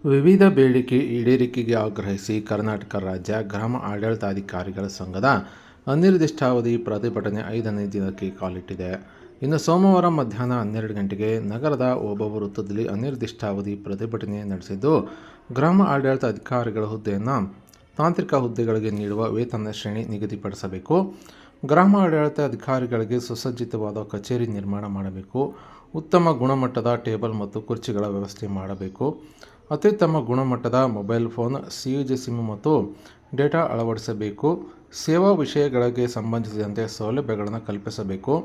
ವಿವಿಧ ಬೇಡಿಕೆ ಈಡೇರಿಕೆಗೆ ಆಗ್ರಹಿಸಿ ಕರ್ನಾಟಕ ರಾಜ್ಯ ಗ್ರಾಮ ಆಡಳಿತಾಧಿಕಾರಿಗಳ ಸಂಘದ ಅನಿರ್ದಿಷ್ಟಾವಧಿ ಪ್ರತಿಭಟನೆ 5ನೇ ದಿನಕ್ಕೆ ಕಾಲಿಟ್ಟಿದೆ. ಇನ್ನು ಸೋಮವಾರ ಮಧ್ಯಾಹ್ನ 12 ಗಂಟೆಗೆ ನಗರದ ಓಬವ್ವ ವೃತ್ತದಲ್ಲಿ ಅನಿರ್ದಿಷ್ಟಾವಧಿ ಪ್ರತಿಭಟನೆ ನಡೆಸಿದ್ದು, ಗ್ರಾಮ ಆಡಳಿತ ಅಧಿಕಾರಿಗಳ ಹುದ್ದೆಯನ್ನು ತಾಂತ್ರಿಕ ಹುದ್ದೆಗಳಿಗೆ ನೀಡುವ ವೇತನ ಶ್ರೇಣಿ ನಿಗದಿಪಡಿಸಬೇಕು, ಗ್ರಾಮ ಆಡಳಿತ ಅಧಿಕಾರಿಗಳಿಗೆ ಸುಸಜ್ಜಿತವಾದ ಕಚೇರಿ ನಿರ್ಮಾಣ ಮಾಡಬೇಕು, ಉತ್ತಮ ಗುಣಮಟ್ಟದ ಟೇಬಲ್ ಮತ್ತು ಕುರ್ಚಿಗಳ ವ್ಯವಸ್ಥೆ ಮಾಡಬೇಕು, ಅತ್ಯುತ್ತಮ ಗುಣಮಟ್ಟದ ಮೊಬೈಲ್ ಫೋನ್, ಸಿಯುಜಿ ಸಿಮ್ ಮತ್ತು ಡೇಟಾ ಅಳವಡಿಸಬೇಕು, ಸೇವಾ ವಿಷಯಗಳಿಗೆ ಸಂಬಂಧಿಸಿದಂತೆ ಸೌಲಭ್ಯಗಳನ್ನು ಕಲ್ಪಿಸಬೇಕು,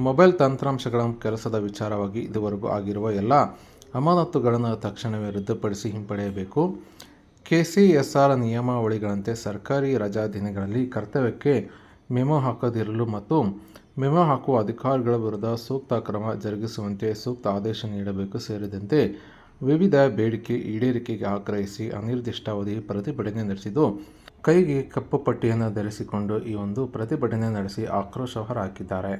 ಮೊಬೈಲ್ ತಂತ್ರಾಂಶಗಳ ಕೆಲಸದ ವಿಚಾರವಾಗಿ ಇದುವರೆಗೂ ಆಗಿರುವ ಎಲ್ಲ ಅಮಾನತುಗಳನ್ನು ತಕ್ಷಣವೇ ರದ್ದುಪಡಿಸಿ ಹಿಂಪಡೆಯಬೇಕು, ಕೆಸಿಎಸ್ಆರ್ ನಿಯಮಾವಳಿಗಳಂತೆ ಸರ್ಕಾರಿ ರಜಾ ದಿನಗಳಲ್ಲಿ ಕರ್ತವ್ಯಕ್ಕೆ ಮೆಮೊ ಹಾಕದಿರಲು ಮತ್ತು ಮೆಮೊ ಹಾಕುವ ಅಧಿಕಾರಿಗಳ ವಿರುದ್ಧ ಸೂಕ್ತ ಕ್ರಮ ಜರುಗಿಸುವಂತೆ ಸೂಕ್ತ ಆದೇಶ ನೀಡಬೇಕು ಸೇರಿದಂತೆ ವಿವಿಧ ಬೇಡಿಕೆ ಈಡೇರಿಕೆಗೆ ಆಗ್ರಹಿಸಿ ಅನಿರ್ದಿಷ್ಟಾವಧಿ ಪ್ರತಿಭಟನೆ ನಡೆಸಿದ್ದು, ಕೈಗೆ ಕಪ್ಪು ಪಟ್ಟಿಯನ್ನು ಧರಿಸಿಕೊಂಡು ಈ ಒಂದು ಪ್ರತಿಭಟನೆ ನಡೆಸಿ ಆಕ್ರೋಶ ಹೊರಹಾಕಿದ್ದಾರೆ.